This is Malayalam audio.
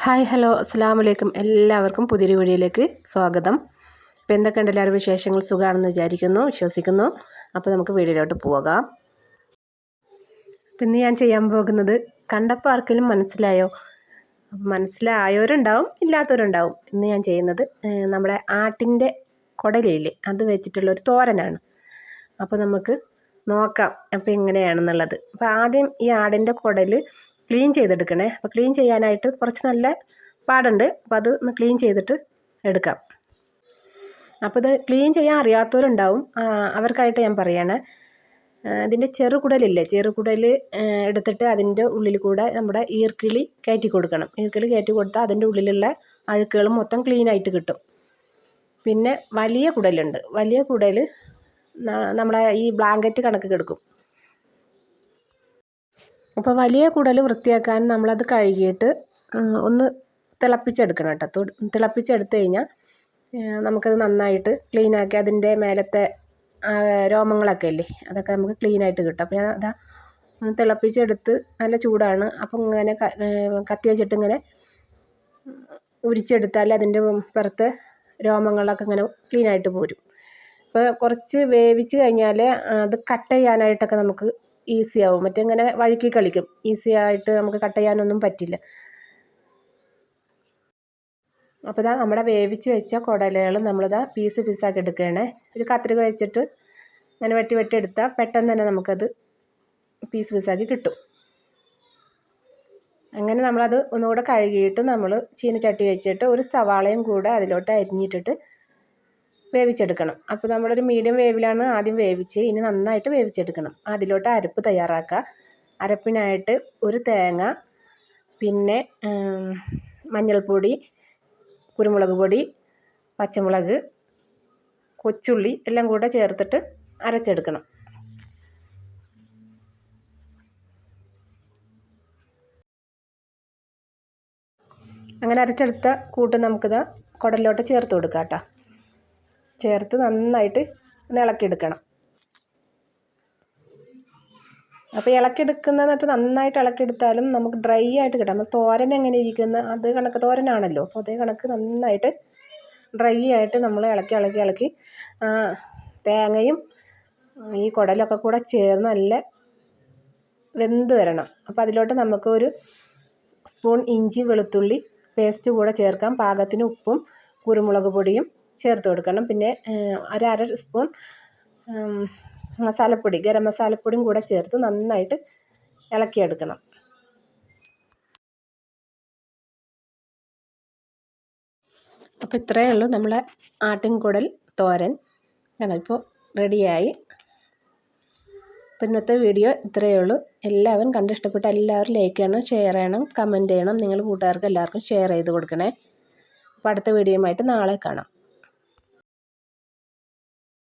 ഹായ് ഹലോ അസ്സലാമു അലൈക്കും. എല്ലാവർക്കും പുതിയൊരു വീഡിയോയിലേക്ക് സ്വാഗതം. ഇപ്പോൾ എന്തൊക്കെയുണ്ട് എല്ലാവരും വിശേഷങ്ങൾ? സുഖമാണെന്ന് വിശ്വസിക്കുന്നു. അപ്പോൾ നമുക്ക് വീഡിയോയിലോട്ട് പോകാം. പിന്നെ ഞാൻ ചെയ്യാൻ പോകുന്നത് കണ്ടപ്പോൾ ആർക്കെങ്കിലും മനസ്സിലായോ? മനസ്സിലായവരുണ്ടാവും, ഇല്ലാത്തവരുണ്ടാവും. ഇന്ന് ഞാൻ ചെയ്യുന്നത് നമ്മുടെ ആട്ടിൻ്റെ കുടലില്ലേ, അത് വെച്ചിട്ടുള്ളൊരു തോരനാണ്. അപ്പോൾ നമുക്ക് നോക്കാം അപ്പോൾ എങ്ങനെയാണെന്നുള്ളത്. അപ്പോൾ ആദ്യം ഈ ആടിൻ്റെ കുടൽ ക്ലീൻ ചെയ്തെടുക്കണേ. അപ്പോൾ ക്ലീൻ ചെയ്യാനായിട്ട് കുറച്ച് നല്ല പാടുണ്ട്. അപ്പോൾ അത് ഒന്ന് ക്ലീൻ ചെയ്തിട്ട് എടുക്കാം. അപ്പോൾ ഇത് ക്ലീൻ ചെയ്യാൻ അറിയാത്തവരുണ്ടാവും, അവർക്കായിട്ട് ഞാൻ പറയണേ. ഇതിൻ്റെ ചെറുകുടലില്ലേ, ചെറുകുടൽ എടുത്തിട്ട് അതിൻ്റെ ഉള്ളിൽ കൂടെ നമ്മുടെ ഈർക്കിളി കയറ്റി കൊടുക്കണം. ഈർക്കിളി കയറ്റി കൊടുത്താൽ അതിൻ്റെ ഉള്ളിലുള്ള അഴുക്കുകൾ മൊത്തം ക്ലീനായിട്ട് കിട്ടും. പിന്നെ വലിയ കുടലുണ്ട്. വലിയ കുടൽ നമ്മളെ ഈ ബ്ലാങ്കറ്റ് കണക്ക് കിടക്കും. അപ്പോൾ വലിയ കുടൽ വൃത്തിയാക്കാൻ നമ്മളത് കഴുകിയിട്ട് ഒന്ന് തിളപ്പിച്ചെടുക്കണം കേട്ടോ. തിളപ്പിച്ചെടുത്ത് കഴിഞ്ഞാൽ നമുക്കത് നന്നായിട്ട് ക്ലീനാക്കി അതിൻ്റെ മേലത്തെ രോമങ്ങളൊക്കെ ഇല്ലേ, അതൊക്കെ നമുക്ക് ക്ലീനായിട്ട് കിട്ടും. അപ്പോൾ ഞാൻ അതാ ഒന്ന് തിളപ്പിച്ചെടുത്ത്, നല്ല ചൂടാണ്. അപ്പം ഇങ്ങനെ കത്തി വെച്ചിട്ട് ഇങ്ങനെ ഉരിച്ചെടുത്താൽ അതിൻ്റെ പുറത്തെ രോമങ്ങളൊക്കെ ഇങ്ങനെ ക്ലീനായിട്ട് പോരും. അപ്പോൾ കുറച്ച് വേവിച്ച് കഴിഞ്ഞാൽ അത് കട്ട് ചെയ്യാനായിട്ടൊക്കെ നമുക്ക് ഈസി ആവും. മറ്റേ ഇങ്ങനെ വഴുക്കി കളിക്കും. ഈസി ആയിട്ട് നമുക്ക് കട്ട് ചെയ്യാനൊന്നും പറ്റില്ല. അപ്പോൾ ഇതാ നമ്മുടെ വേവിച്ച് വെച്ച കുടലുകൾ നമ്മളിതാ പീസാക്കി എടുക്കുകയാണേ. ഒരു കത്രിക വെച്ചിട്ട് ഇങ്ങനെ വെട്ടി എടുത്താൽ പെട്ടെന്ന് തന്നെ നമുക്കത് പീസാക്കി കിട്ടും. അങ്ങനെ നമ്മളത് ഒന്നുകൂടെ കഴുകിയിട്ട് നമ്മൾ ചീനച്ചട്ടി വെച്ചിട്ട് ഒരു സവാളയും കൂടെ അതിലോട്ട് അരിഞ്ഞിട്ടിട്ട് വേവിച്ചെടുക്കണം. അപ്പോൾ നമ്മളൊരു മീഡിയം വേവിലാണ് ആദ്യം വേവിച്ച്, ഇനി നന്നായിട്ട് വേവിച്ചെടുക്കണം. അതിലോട്ട് അരപ്പ് തയ്യാറാക്കുക. അരപ്പിനായിട്ട് ഒരു തേങ്ങ, പിന്നെ മഞ്ഞൾപ്പൊടി, കുരുമുളക് പൊടി, പച്ചമുളക്, കൊച്ചുള്ളി എല്ലാം കൂടെ ചേർത്തിട്ട് അരച്ചെടുക്കണം. അങ്ങനെ അരച്ചെടുത്ത കൂട്ട് നമുക്കിത് കുടലിലോട്ട് ചേർത്ത് കൊടുക്കാം കേട്ടോ. ചേർത്ത് നന്നായിട്ട് ഒന്ന് ഇളക്കിയെടുക്കണം. അപ്പോൾ ഇളക്കിയെടുക്കുന്നതെന്നിട്ട് നന്നായിട്ട് ഇളക്കിയെടുത്താലും നമുക്ക് ഡ്രൈ ആയിട്ട് കിട്ടാം. നമ്മൾ തോരൻ എങ്ങനെ ഇരിക്കുന്ന അത് കണക്ക് തോരനാണല്ലോ, അപ്പോൾ അതേ കണക്ക് നന്നായിട്ട് ഡ്രൈ ആയിട്ട് നമ്മൾ ഇളക്കി തേങ്ങയും ഈ കുടലൊക്കെ കൂടെ ചേർന്ന് നല്ല വെന്ത് വരണം. അപ്പോൾ അതിലോട്ട് നമുക്ക് ഒരു സ്പൂൺ ഇഞ്ചി വെളുത്തുള്ളി പേസ്റ്റ് കൂടെ ചേർക്കാം. പാകത്തിന് ഉപ്പും കുരുമുളക് പൊടിയും ചേർത്ത് കൊടുക്കണം. പിന്നെ അര സ്പൂൺ മസാലപ്പൊടി, ഗരം മസാലപ്പൊടിയും കൂടെ ചേർത്ത് നന്നായിട്ട് ഇളക്കിയെടുക്കണം. അപ്പോൾ ഇത്രയേ ഉള്ളൂ നമ്മളെ ആട്ടിൻകുടൽ തോരൻ. ഇപ്പോൾ റെഡിയായി. അപ്പോൾ ഇന്നത്തെ വീഡിയോ ഇത്രയേ ഉള്ളൂ. എല്ലാവരും കണ്ടിഷ്ടപ്പെട്ട എല്ലാവരും ലൈക്ക് ചെയ്യണം, ഷെയർ ചെയ്യണം, കമൻറ്റ് ചെയ്യണം. നിങ്ങൾ കൂട്ടുകാർക്ക് എല്ലാവർക്കും ഷെയർ ചെയ്ത് കൊടുക്കണേ. അപ്പോൾ അടുത്ത വീഡിയോയുമായിട്ട് നാളെ കാണാം.